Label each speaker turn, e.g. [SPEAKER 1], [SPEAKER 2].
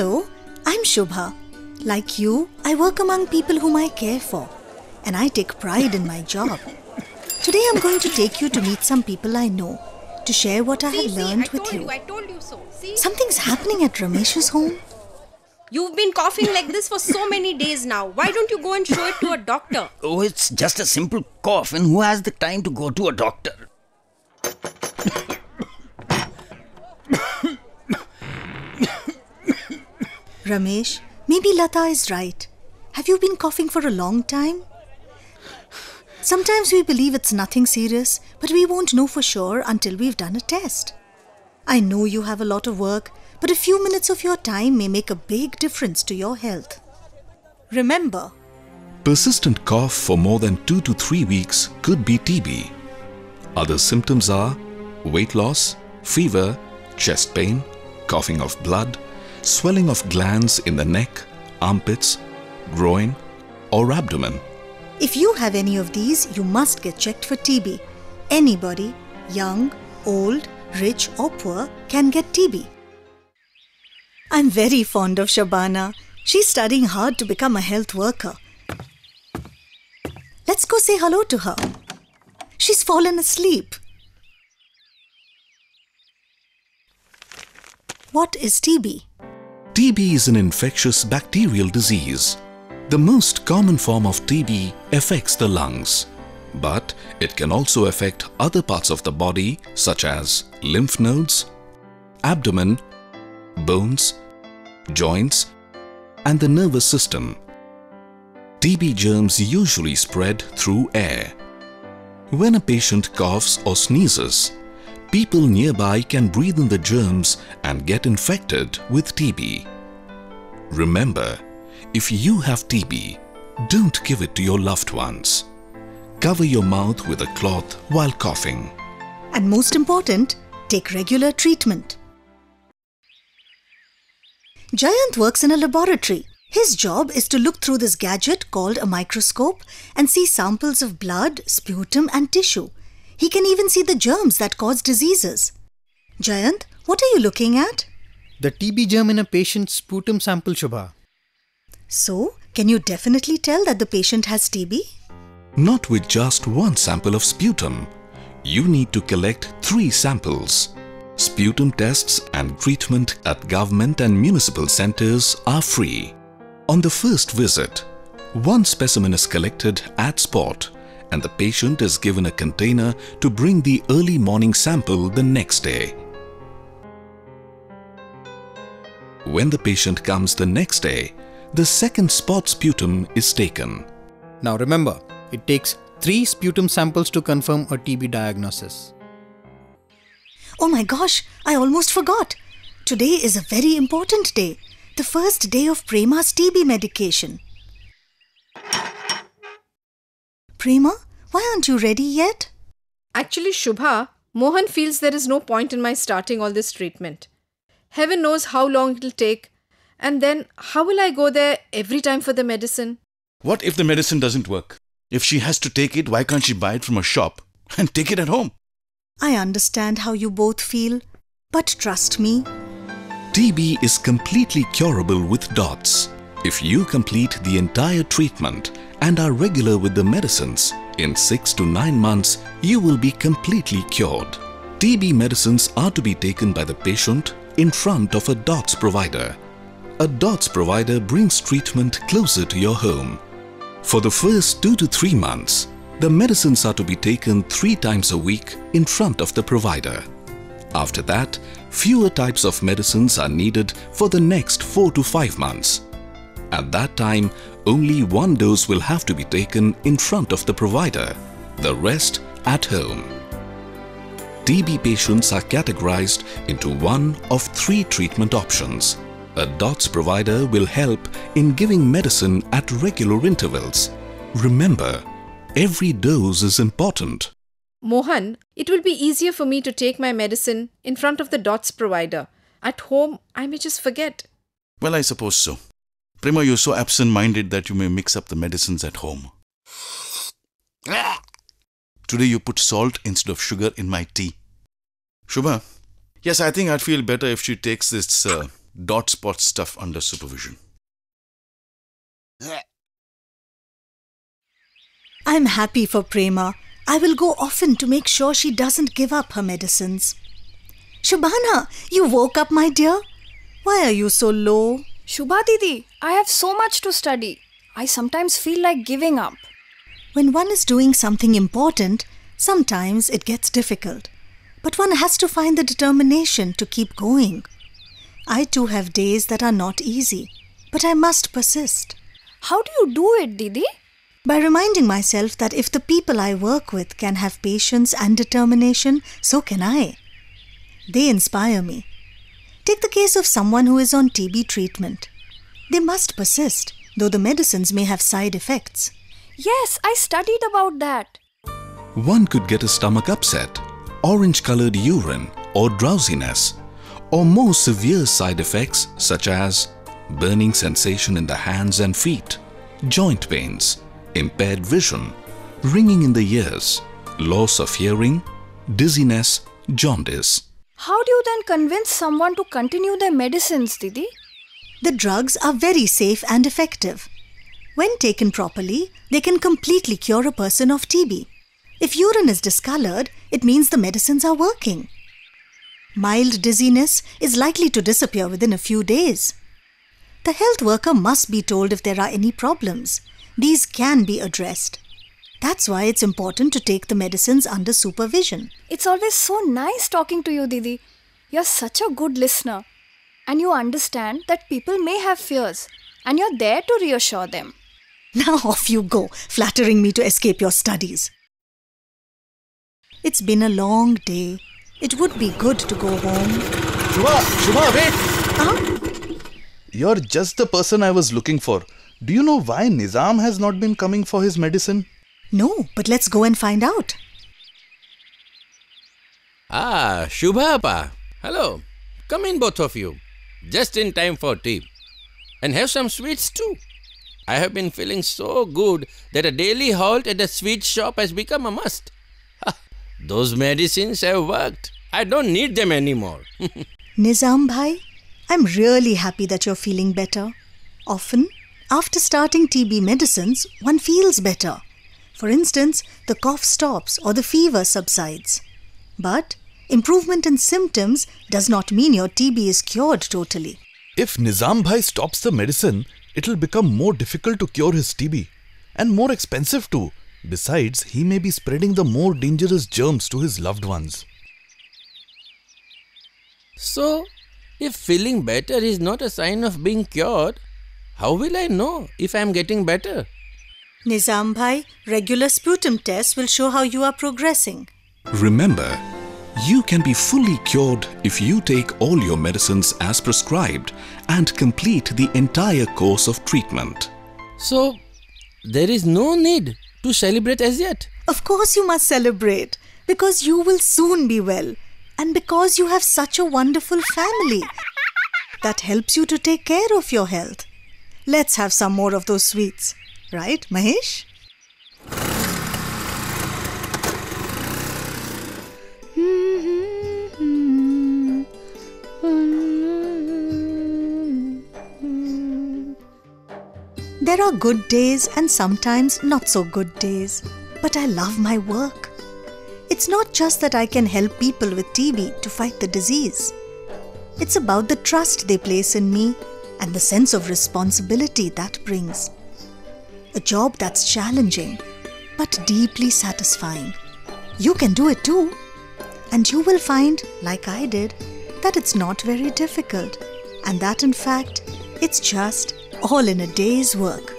[SPEAKER 1] Hello, I'm Shubha. Like you, I work among people whom I care for, and I take pride in my job. Today I'm going to take you to meet some people I know, to share what I have learned with you.
[SPEAKER 2] I told you so. See?
[SPEAKER 1] Something's happening at Ramesh's home.
[SPEAKER 2] You've been coughing like this for so many days now. Why don't you go and show it to a doctor?
[SPEAKER 3] Oh, it's just a simple cough, and who has the time to go to a doctor?
[SPEAKER 1] Ramesh, maybe Lata is right. Have you been coughing for a long time? Sometimes we believe it's nothing serious, but we won't know for sure until we've done a test. I know you have a lot of work, but a few minutes of your time may make a big difference to your health. Remember,
[SPEAKER 4] persistent cough for more than 2 to 3 weeks could be TB. Other symptoms are weight loss, fever, chest pain, coughing of blood, swelling of glands in the neck, armpits, groin, or abdomen.
[SPEAKER 1] if you have any of these, you must get checked for TB. Anybody, young, old, rich or poor, can get TB. I'm very fond of Shabana. She's studying hard to become a health worker. Let's go say hello to her. She's fallen asleep. What is TB?
[SPEAKER 4] TB is an infectious bacterial disease. The most common form of TB affects the lungs, but it can also affect other parts of the body such as lymph nodes, abdomen, bones, joints, and the nervous system. TB germs usually spread through air. When a patient coughs or sneezes, people nearby can breathe in the germs and get infected with TB. Remember, if you have TB, don't give it to your loved ones. Cover your mouth with a cloth while coughing.
[SPEAKER 1] And most important, take regular treatment. Jayant works in a laboratory. His job is to look through this gadget called a microscope and see samples of blood, sputum and tissue. He can even see the germs that cause diseases. Jayant, what are you looking at?
[SPEAKER 5] The TB germ in a patient's sputum sample, Shubha.
[SPEAKER 1] So, can you definitely tell that the patient has TB?
[SPEAKER 4] Not with just one sample of sputum. You need to collect 3 samples. Sputum tests and treatment at government and municipal centers are free. On the first visit, 1 specimen is collected at spot and the patient is given a container to bring the early morning sample the next day. When the patient comes the next day, the second spot sputum is taken.
[SPEAKER 5] Now remember, it takes 3 sputum samples to confirm a TB diagnosis.
[SPEAKER 1] Oh my gosh, I almost forgot. Today is a very important day. The first day of Prema's TB medication. Prema, why aren't you ready yet?
[SPEAKER 2] Actually, Shubha, Mohan feels there is no point in my starting all this treatment. Heaven knows how long it'll take. And then, how will I go there every time for the medicine?
[SPEAKER 6] What if the medicine doesn't work? If she has to take it, why can't she buy it from a shop and take it at home?
[SPEAKER 1] I understand how you both feel, but trust me.
[SPEAKER 4] TB is completely curable with DOTS. If you complete the entire treatment and are regular with the medicines, in 6 to 9 months, you will be completely cured. TB medicines are to be taken by the patient in front of a DOTS provider. A DOTS provider brings treatment closer to your home. For the first 2 to 3 months, the medicines are to be taken 3 times a week in front of the provider. After that, fewer types of medicines are needed for the next 4 to 5 months. At that time, only 1 dose will have to be taken in front of the provider, the rest at home. TB patients are categorized into one of 3 treatment options. A DOTS provider will help in giving medicine at regular intervals. Remember, every dose is important.
[SPEAKER 2] Mohan, it will be easier for me to take my medicine in front of the DOTS provider. At home, I may just forget.
[SPEAKER 6] Well, I suppose so. Prema, you're so absent-minded that you may mix up the medicines at home. Today you put salt instead of sugar in my tea. Shubha, yes, I think I'd feel better if she takes this dot spot stuff under supervision.
[SPEAKER 1] I'm happy for Prema. I will go often to make sure she doesn't give up her medicines. Shubhana, you woke up, my dear? Why are you so low?
[SPEAKER 7] Shubha Didi, I have so much to study. I sometimes feel like giving up.
[SPEAKER 1] When one is doing something important, sometimes it gets difficult. But one has to find the determination to keep going. I too have days that are not easy, but I must persist.
[SPEAKER 7] How do you do it, Didi?
[SPEAKER 1] By reminding myself that if the people I work with can have patience and determination, so can I. They inspire me. Take the case of someone who is on TB treatment. They must persist, though the medicines may have side effects.
[SPEAKER 7] Yes, I studied about that.
[SPEAKER 4] One could get a stomach upset, orange-colored urine or drowsiness, or more severe side effects such as burning sensation in the hands and feet, joint pains, impaired vision, ringing in the ears, loss of hearing, dizziness, jaundice.
[SPEAKER 7] How do you then convince someone to continue their medicines, Didi?
[SPEAKER 1] The drugs are very safe and effective. When taken properly, they can completely cure a person of TB. If urine is discolored, it means the medicines are working. Mild dizziness is likely to disappear within a few days. The health worker must be told if there are any problems. These can be addressed. That's why it's important to take the medicines under supervision.
[SPEAKER 7] It's always so nice talking to you, Didi. You're such a good listener. And you understand that people may have fears. And you're there to reassure them.
[SPEAKER 1] Now off you go, flattering me to escape your studies. It's been a long day. It would be good to go home.
[SPEAKER 6] Shubha, wait!
[SPEAKER 1] Huh?
[SPEAKER 6] You're just the person I was looking for. Do you know why Nizam has not been coming for his medicine?
[SPEAKER 1] No, but let's go and find out.
[SPEAKER 8] Ah, Shubha Appa. Hello. Come in, both of you. Just in time for tea. And have some sweets too. I have been feeling so good that a daily halt at a sweet shop has become a must. Those medicines have worked. I don't need them anymore.
[SPEAKER 1] Nizam bhai, I'm really happy that you're feeling better. Often, after starting TB medicines, one feels better. For instance, the cough stops or the fever subsides. But improvement in symptoms does not mean your TB is cured totally.
[SPEAKER 6] If Nizam Bhai stops the medicine, it'll become more difficult to cure his TB. And more expensive too. Besides, he may be spreading the more dangerous germs to his loved ones.
[SPEAKER 8] So, if feeling better is not a sign of being cured, how will I know if I am getting better?
[SPEAKER 1] Nizam bhai, regular sputum tests will show how you are progressing.
[SPEAKER 4] Remember, you can be fully cured if you take all your medicines as prescribed and complete the entire course of treatment.
[SPEAKER 8] So, there is no need to celebrate as yet.
[SPEAKER 1] Of course you must celebrate, because you will soon be well, and because you have such a wonderful family that helps you to take care of your health. Let's have some more of those sweets. Right, Mahesh? There are good days and sometimes not so good days. But I love my work. It's not just that I can help people with TB to fight the disease. It's about the trust they place in me and the sense of responsibility that brings. A job that's challenging, but deeply satisfying. You can do it too. And you will find, like I did, that it's not very difficult. And that in fact, it's just all in a day's work.